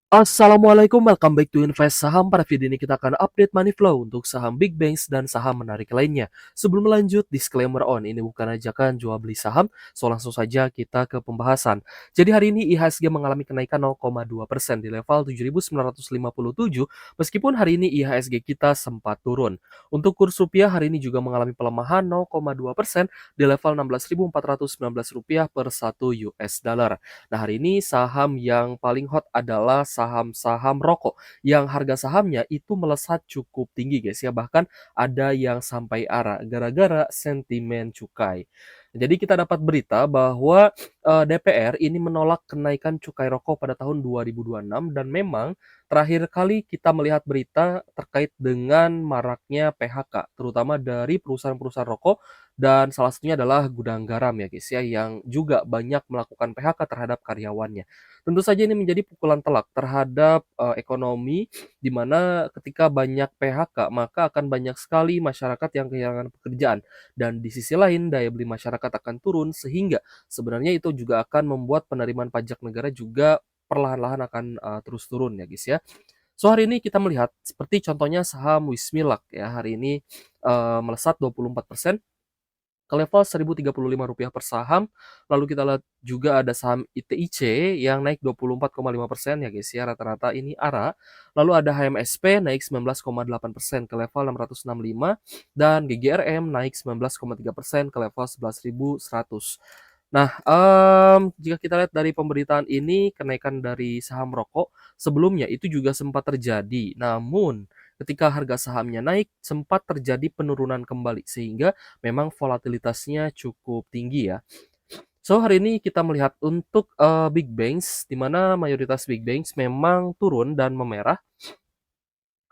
Assalamualaikum, welcome back to Invest Saham. Pada video ini kita akan update money flow untuk saham big banks dan saham menarik lainnya. Sebelum lanjut, disclaimer on, ini bukan ajakan jual beli saham, so langsung saja kita ke pembahasan. Jadi hari ini IHSG mengalami kenaikan 0,2% di level 7.957, meskipun hari ini IHSG kita sempat turun. Untuk kurs rupiah hari ini juga mengalami pelemahan 0,2% di level 16.419 rupiah per 1 US dollar. Nah, hari ini saham yang paling hot adalah saham-saham rokok yang harga sahamnya itu melesat cukup tinggi guys ya, bahkan ada yang sampai arah gara-gara sentimen cukai. Jadi kita dapat berita bahwa DPR ini menolak kenaikan cukai rokok pada tahun 2026 dan memang terakhir kali kita melihat berita terkait dengan maraknya PHK terutama dari perusahaan-perusahaan rokok dan salah satunya adalah gudang garam ya guys ya yang juga banyak melakukan PHK terhadap karyawannya. Tentu saja ini menjadi pukulan telak terhadap ekonomi di mana ketika banyak PHK maka akan banyak sekali masyarakat yang kehilangan pekerjaan dan di sisi lain daya beli masyarakat akan turun sehingga sebenarnya itu juga akan membuat penerimaan pajak negara juga perlahan-lahan akan terus turun ya guys ya. So hari ini kita melihat seperti contohnya saham Wismilak ya hari ini melesat 24% ke level Rp1.035 per saham. Lalu kita lihat juga ada saham ITIC yang naik 24,5% ya guys ya, rata-rata ini ARA. Lalu ada HMSP naik 19,8% ke level 665 dan GGRM naik 19,3% ke level 11.100. Nah, jika kita lihat dari pemberitaan ini, kenaikan dari saham rokok sebelumnya itu juga sempat terjadi. Namun, ketika harga sahamnya naik, sempat terjadi penurunan kembali, sehingga memang volatilitasnya cukup tinggi ya. So, hari ini kita melihat untuk big banks, di mana mayoritas big banks memang turun dan memerah.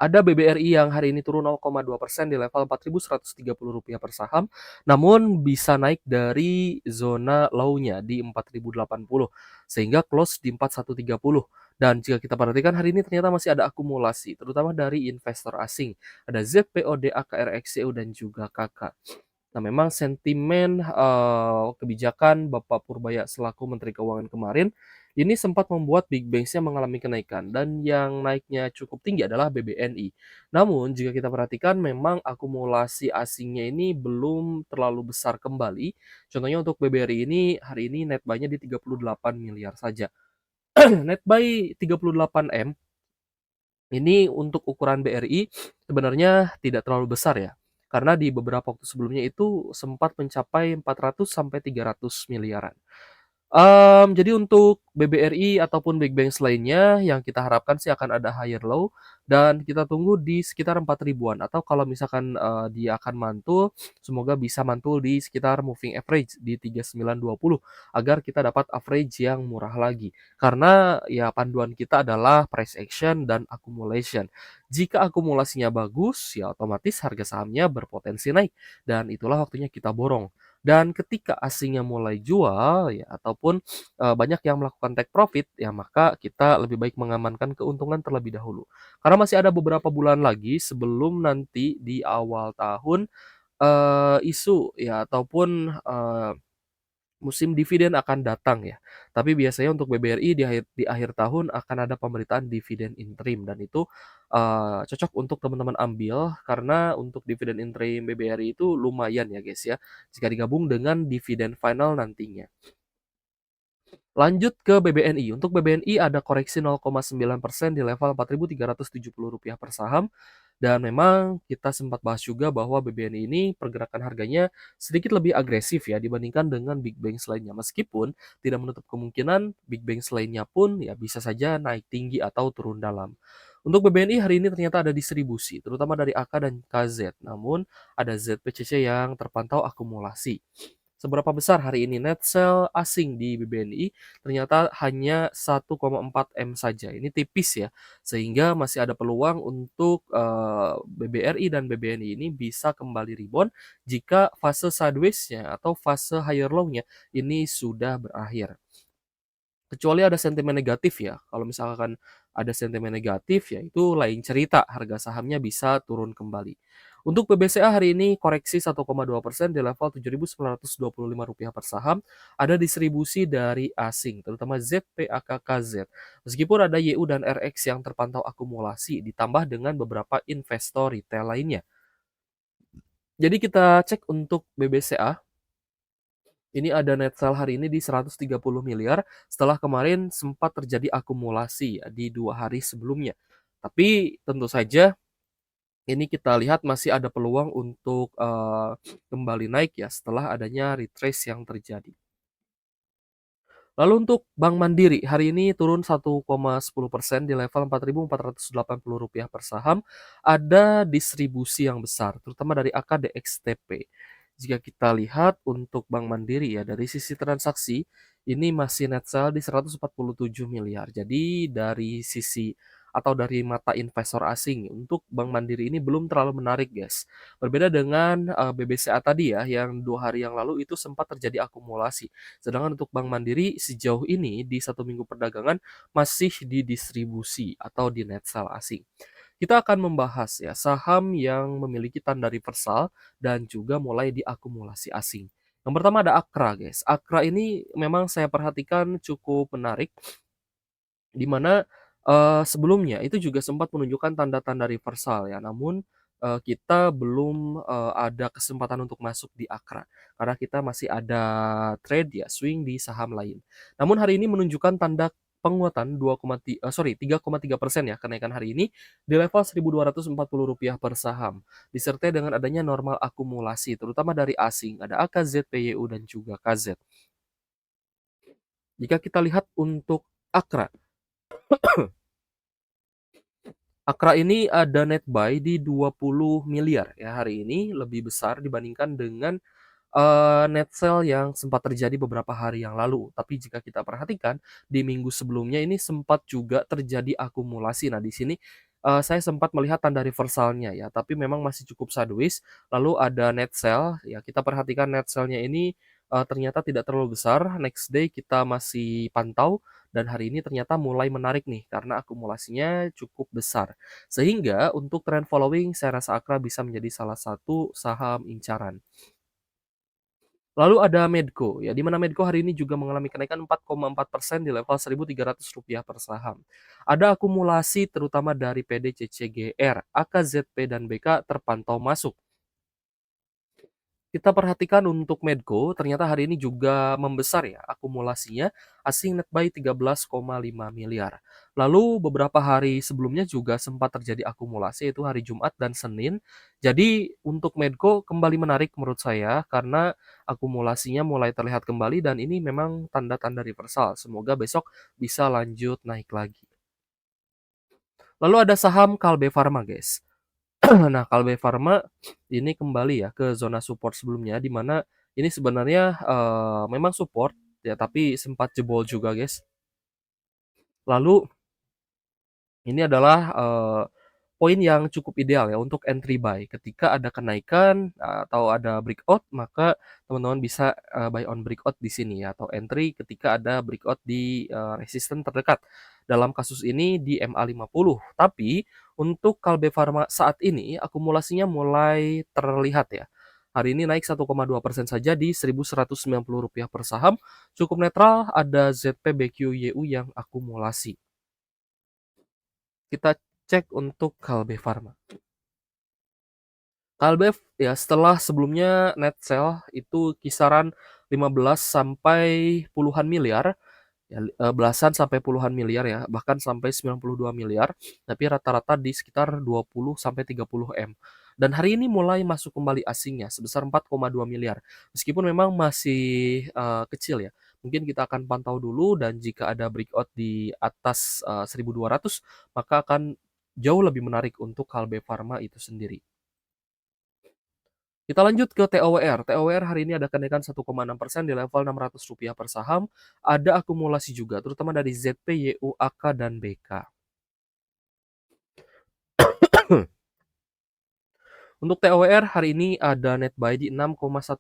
Ada BBRI yang hari ini turun 0,2% di level Rp4.130 per saham, namun bisa naik dari zona low-nya di 4.080 sehingga close di 4.130. Dan jika kita perhatikan hari ini ternyata masih ada akumulasi, terutama dari investor asing. Ada ZPOD, AKRXCU, dan juga KK. Nah, memang sentimen kebijakan Bapak Purbaya selaku Menteri Keuangan kemarin ini sempat membuat big banks-nya mengalami kenaikan dan yang naiknya cukup tinggi adalah BBNI. Namun jika kita perhatikan memang akumulasi asingnya ini belum terlalu besar kembali. Contohnya untuk BBRI ini hari ini net buy-nya di 38 miliar saja. Net buy 38 M ini untuk ukuran BRI sebenarnya tidak terlalu besar ya. Karena di beberapa waktu sebelumnya itu sempat mencapai 400 sampai 300 miliaran. Jadi untuk BBRI ataupun big banks lainnya yang kita harapkan sih akan ada higher low dan kita tunggu di sekitar 4 ribuan atau kalau misalkan, dia akan mantul, semoga bisa mantul di sekitar moving average di 3920 agar kita dapat average yang murah lagi. Karena ya panduan kita adalah price action dan accumulation. Jika akumulasinya bagus, ya otomatis harga sahamnya berpotensi naik dan itulah waktunya kita borong. Dan ketika asingnya mulai jual ya ataupun, banyak yang melakukan take profit, ya maka kita lebih baik mengamankan keuntungan terlebih dahulu. Karena masih ada beberapa bulan lagi sebelum nanti di awal tahun, isu ya ataupun, musim dividen akan datang ya. Tapi biasanya untuk BBRI di akhir tahun akan ada pemberitaan dividen interim dan itu, cocok untuk teman-teman ambil karena untuk dividen interim BBRI itu lumayan ya guys ya, jika digabung dengan dividen final nantinya. Lanjut ke BBNI. Untuk BBNI ada koreksi 0,9% di level Rp4.370 per saham. Dan memang kita sempat bahas juga bahwa BBNI ini pergerakan harganya sedikit lebih agresif ya dibandingkan dengan big banks lainnya. Meskipun tidak menutup kemungkinan big banks lainnya pun ya bisa saja naik tinggi atau turun dalam. Untuk BBNI hari ini ternyata ada distribusi, terutama dari AK dan KZ. Namun ada ZPCC yang terpantau akumulasi. Seberapa besar hari ini net sell asing di BBNI? Ternyata hanya 1,4 M saja. Ini tipis ya, sehingga masih ada peluang untuk BBRI dan BBNI ini bisa kembali rebound jika fase sideways-nya atau fase higher low-nya ini sudah berakhir. Kecuali ada sentimen negatif ya, kalau misalkan ada sentimen negatif ya itu lain cerita, harga sahamnya bisa turun kembali. Untuk BBCA hari ini koreksi 1,2% di level Rp7.925 per saham, ada distribusi dari asing, terutama ZPAKKZ. Meskipun ada YU dan RX yang terpantau akumulasi, ditambah dengan beberapa investor retail lainnya. Jadi kita cek untuk BBCA, ini ada net sell hari ini di 130 miliar setelah kemarin sempat terjadi akumulasi ya, di 2 hari sebelumnya. Tapi tentu saja ini kita lihat masih ada peluang untuk kembali naik ya setelah adanya retrace yang terjadi. Lalu untuk Bank Mandiri, hari ini turun 1,10% di level Rp4.480 per saham. Ada distribusi yang besar, terutama dari AKDXTP. Jika kita lihat untuk Bank Mandiri ya, dari sisi transaksi, ini masih net sell di 147 miliar. Jadi dari sisi atau dari mata investor asing untuk Bank Mandiri ini belum terlalu menarik guys. Berbeda dengan BBCA tadi ya, yang 2 hari yang lalu itu sempat terjadi akumulasi. Sedangkan untuk Bank Mandiri sejauh ini di 1 minggu perdagangan masih di distribusi atau di net sell asing. Kita akan membahas ya saham yang memiliki tanda reversal dan juga mulai diakumulasi asing. Yang pertama ada Akra guys. Akra ini memang saya perhatikan cukup menarik di mana, sebelumnya itu juga sempat menunjukkan tanda-tanda reversal ya, namun, kita belum, ada kesempatan untuk masuk di Akra, karena kita masih ada trade ya, swing di saham lain. Namun hari ini menunjukkan tanda penguatan 3,3% ya kenaikan hari ini di level Rp1.240 per saham, disertai dengan adanya normal akumulasi terutama dari asing, ada AKZ, PYU, dan juga KZ. Jika kita lihat untuk Akra, Akra ini ada net buy di 20 miliar ya hari ini, lebih besar dibandingkan dengan, net sell yang sempat terjadi beberapa hari yang lalu. Tapi jika kita perhatikan, di minggu sebelumnya ini sempat juga terjadi akumulasi. Nah, di sini, saya sempat melihat tanda reversalnya ya, tapi memang masih cukup sideways. Lalu ada net sell, ya kita perhatikan net sell-nya ini, ternyata tidak terlalu besar. Next day kita masih pantau dan hari ini ternyata mulai menarik nih, karena akumulasinya cukup besar. Sehingga untuk trend following, saya rasa Akra bisa menjadi salah satu saham incaran. Lalu ada Medco, ya, di mana Medco hari ini juga mengalami kenaikan 4,4% di level Rp1.300 per saham. Ada akumulasi terutama dari PDCCGR, AKZP, dan BK terpantau masuk. Kita perhatikan untuk Medco, ternyata hari ini juga membesar ya akumulasinya, asing net buy 13,5 miliar. Lalu beberapa hari sebelumnya juga sempat terjadi akumulasi yaitu hari Jumat dan Senin. Jadi untuk Medco kembali menarik menurut saya karena akumulasinya mulai terlihat kembali dan ini memang tanda-tanda reversal. Semoga besok bisa lanjut naik lagi. Lalu ada saham Kalbe Farma guys. Nah, Kalbe Farma ini kembali ya ke zona support sebelumnya, di mana ini sebenarnya, memang support ya, tapi sempat jebol juga, guys. Lalu ini adalah, poin yang cukup ideal ya untuk entry buy. Ketika ada kenaikan atau ada breakout, maka teman-teman bisa, buy on breakout di sini ya, atau entry ketika ada breakout di, resisten terdekat. Dalam kasus ini di MA50. Tapi untuk Kalbe Farma saat ini akumulasinya mulai terlihat ya. Hari ini naik 1,2% saja di Rp1.190 per saham, cukup netral, ada ZPBQYU yang akumulasi. Kita cek untuk Kalbe Farma. Kalbe ya setelah sebelumnya net sell itu kisaran 15 sampai puluhan miliar, ya, belasan sampai puluhan miliar ya, bahkan sampai 92 miliar, tapi rata-rata di sekitar 20 sampai 30 M. Dan hari ini mulai masuk kembali asingnya sebesar 4,2 miliar. Meskipun memang masih kecil ya. Mungkin kita akan pantau dulu dan jika ada breakout di atas 1.200 maka akan jauh lebih menarik untuk Kalbe Farma itu sendiri. Kita lanjut ke TOWR. TOWR hari ini ada kenaikan 1,6% di level Rp600 per saham. Ada akumulasi juga, terutama dari ZP, YU, AK, dan BK. Untuk TOWR hari ini ada net buy di 6,1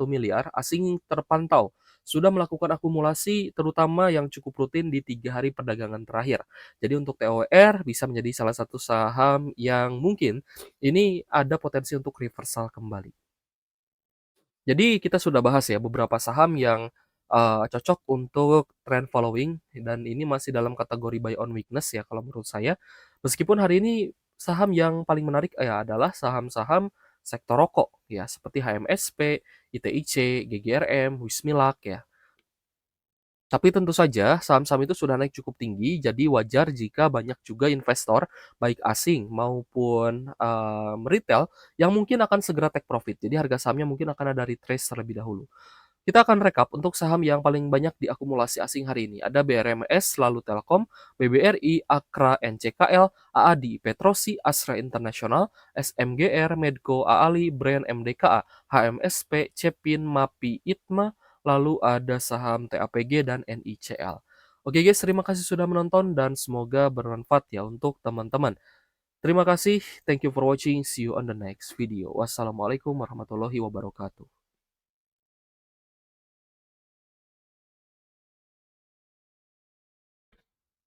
miliar, asing terpantau sudah melakukan akumulasi terutama yang cukup rutin di 3 hari perdagangan terakhir. Jadi untuk TOR bisa menjadi salah satu saham yang mungkin ini ada potensi untuk reversal kembali. Jadi kita sudah bahas ya beberapa saham yang, cocok untuk trend following dan ini masih dalam kategori buy on weakness ya kalau menurut saya. Meskipun hari ini saham yang paling menarik ya adalah saham-saham sektor rokok ya seperti HMSP, ITIC, GGRM, Wismilak ya. Tapi tentu saja saham-saham itu sudah naik cukup tinggi, jadi wajar jika banyak juga investor, baik asing maupun, retail, yang mungkin akan segera take profit. Jadi harga sahamnya mungkin akan ada retrace terlebih dahulu. Kita akan rekap untuk saham yang paling banyak diakumulasi asing hari ini. Ada BRMS, lalu Telkom, BBRI, Akra, NCKL, AADI, Petrosi, Astra International, SMGR, Medco, AALI, Brand MDKA, HMSP, Cepin, MAPI, ITMA, lalu ada saham TAPG dan NICL. Oke guys, terima kasih sudah menonton dan semoga bermanfaat ya untuk teman-teman. Terima kasih, thank you for watching, see you on the next video. Wassalamualaikum warahmatullahi wabarakatuh.